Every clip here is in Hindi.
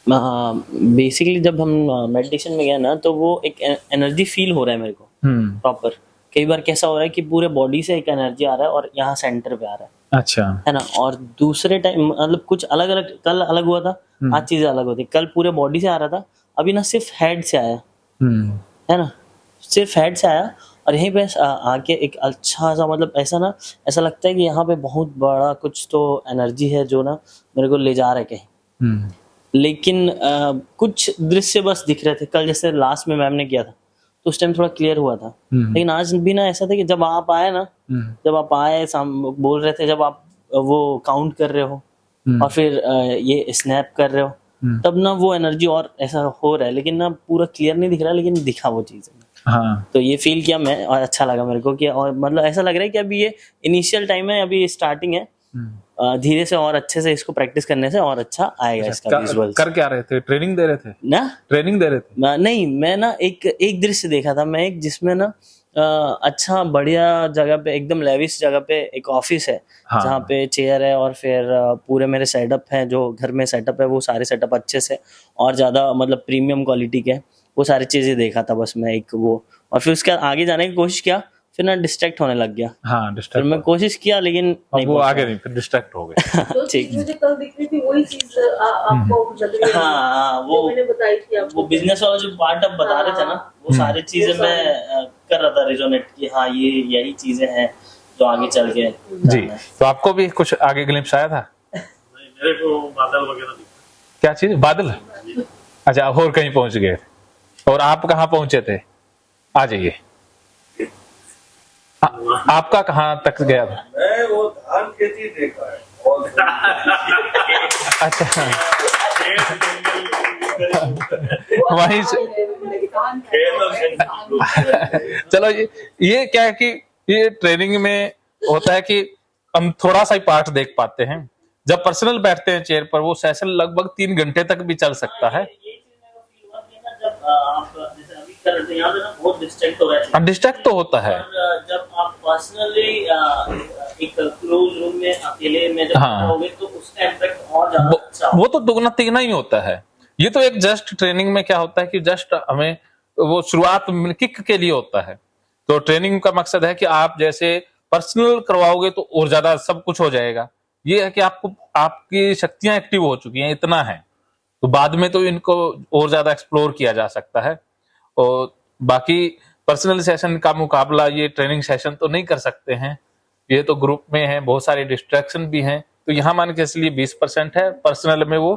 बेसिकली जब हम मेडिटेशन में गए ना, तो वो एक एनर्जी फील हो रहा है मेरे को प्रॉपर। कई बार कैसा हो रहा है कि पूरे बॉडी से एक एनर्जी आ रहा है और यहाँ सेंटर पे आ रहा अच्छा। है ना। और दूसरे टाइम मतलब कुछ अलग अलग, कल अलग हुआ था, आज चीजें अलग होती। कल पूरे बॉडी से आ रहा था, अभी ना सिर्फ हेड से आया, है ना, सिर्फ हेड से आया। और यहीं पे आके एक अच्छा सा, मतलब ऐसा ना, ऐसा लगता है कि यहाँ पे बहुत बड़ा कुछ तो एनर्जी है जो ना मेरे को ले जा रहा है कहीं। लेकिन कुछ दृश्य बस दिख रहे थे कल, जैसे लास्ट में मैम ने किया था तो उस टाइम थोड़ा क्लियर हुआ था। लेकिन आज भी ना ऐसा था कि जब आप आए ना, जब आप आए बोल रहे थे, जब आप वो काउंट कर रहे हो और फिर ये स्नैप कर रहे हो, तब ना वो एनर्जी और ऐसा हो रहा है, लेकिन ना पूरा क्लियर नहीं दिख रहा, लेकिन दिखा वो चीज। हाँ। तो ये फील किया मैं और अच्छा लगा मेरे को कि, और मतलब ऐसा लग रहा है कि अभी ये इनिशियल टाइम है, अभी स्टार्टिंग है। धीरे से और अच्छे से इसको प्रैक्टिस करने से और अच्छा आएगा इसका विजुअल्स। कर क्या रहे थे? ट्रेनिंग दे रहे थे ना? ट्रेनिंग दे रहे थे? नहीं, मैं ना एक दृश्य देखा था मैं, एक जिसमें ना अच्छा बढ़िया जगह पे, एकदम लेविश जगह पे एक ऑफिस है। हाँ। जहाँ पे चेयर है और फिर पूरे मेरे सेटअप है, जो घर में सेटअप है वो सारे सेटअप अच्छे से और ज्यादा मतलब प्रीमियम क्वालिटी के, वो सारी चीजें देखा था बस मैं एक वो। और फिर उसके आगे जाने की कोशिश किया, फिर ना डिस्ट्रैक्ट होने लग गया। हाँ, फिर डिस्ट्रैक्ट मैं कोशिश किया लेकिन नहीं वो पहुंच आगे पाया। नहीं, फिर डिस्ट्रैक्ट हो गए। जो ठीक चीज मुझे कल दिख रही थी वही चीज आपको लग रही है। हाँ, जो मैंने बताई थी आपको, वो बिजनेस वाला जो पार्ट आप बता रहे थे ना, वो सारी चीजें मैं कर रहा था रिजोनेट कि हाँ ये यही चीजें हैं जो आगे चल के जी। तो आपको भी कुछ आगे ग्लिम्स आया था? मेरे को बादल वगैरह दिखा। क्या चीज? बादल? अच्छा, और कहीं पहुंच गए? और आप कहाँ पहुंचे थे? आ जाइए। आपका कहाँ तक गया था? मैं वो धान खेती देखा है और अच्छा। वहीं से चलो, ये क्या है कि ये ट्रेनिंग में होता है कि हम थोड़ा सा ही पार्ट देख पाते हैं। जब पर्सनल बैठते हैं चेयर पर, वो सेशन लगभग 3 घंटे तक भी चल सकता है। जब आप जैसे अभी कर रहे थे यहाँ पे ना, बहुत डिस्ट्रैक्ट हो रहा है। डिस्ट्रैक्ट तो होता है। और जब आप पर्सनली एक क्लोज रूम में अकेले में जब होगे तो उसका इम्पैक्ट और ज्यादा अच्छा वो तो दुगना तिगना ही होता है। ये तो एक जस्ट ट्रेनिंग में क्या होता है कि जस्ट हमें वो शुरुआत किक के लिए होता है। तो ट्रेनिंग का मकसद है कि आप जैसे पर्सनल करवाओगे तो और ज्यादा सब कुछ हो जाएगा। ये है कि आपको आपकी शक्तियां एक्टिव हो चुकी हैं, इतना है, तो बाद में तो इनको और ज्यादा एक्सप्लोर किया जा सकता है। और बाकी पर्सनल सेशन का मुकाबला ये ट्रेनिंग सेशन तो नहीं कर सकते हैं। ये तो ग्रुप में है, बहुत सारे डिस्ट्रैक्शन भी हैं, तो यहाँ मान के इसलिए 20% है, पर्सनल में वो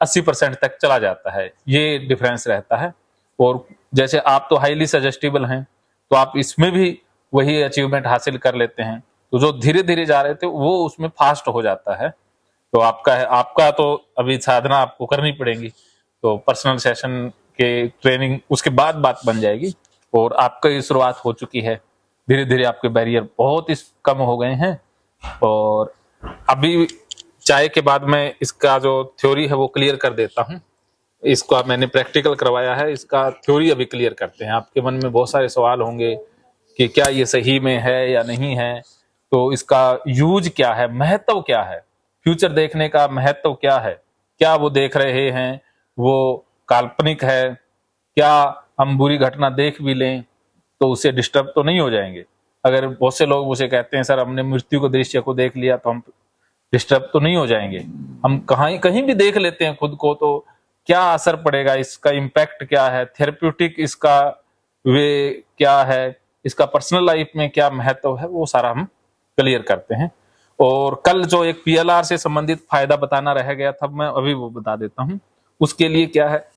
80% तक चला जाता है। ये डिफरेंस रहता है। और जैसे आप तो हाईली सजेस्टिबल हैं, तो आप इसमें भी वही अचीवमेंट हासिल कर लेते हैं। तो जो धीरे धीरे जा रहे थे वो उसमें फास्ट हो जाता है। तो आपका तो अभी साधना आपको करनी पड़ेगी। तो पर्सनल सेशन के ट्रेनिंग उसके बाद बात बन जाएगी। और आपकी शुरुआत हो चुकी है, धीरे धीरे आपके बैरियर बहुत ही कम हो गए हैं। और अभी चाय के बाद मैं इसका जो थ्योरी है वो क्लियर कर देता हूँ। इसका मैंने प्रैक्टिकल करवाया है, इसका थ्योरी अभी क्लियर करते हैं। आपके मन में बहुत सारे सवाल होंगे कि क्या ये सही में है या नहीं है, तो इसका यूज क्या है, महत्व क्या है, फ्यूचर देखने का महत्व क्या है, क्या वो देख रहे हैं वो काल्पनिक है, क्या हम बुरी घटना देख भी लें तो उससे डिस्टर्ब तो नहीं हो जाएंगे। अगर बहुत से लोग मुझे कहते हैं सर हमने मृत्यु को दृश्य को देख लिया तो हम डिस्टर्ब तो नहीं हो जाएंगे। हम कहीं भी देख लेते हैं खुद को, तो क्या असर पड़ेगा, इसका इम्पैक्ट क्या है, थेरेप्यूटिक इसका वे क्या है, इसका पर्सनल लाइफ में क्या महत्व है, वो सारा हम क्लियर करते हैं। और कल जो एक PLR से संबंधित फायदा बताना रह गया था, मैं अभी वो बता देता हूँ। उसके लिए क्या है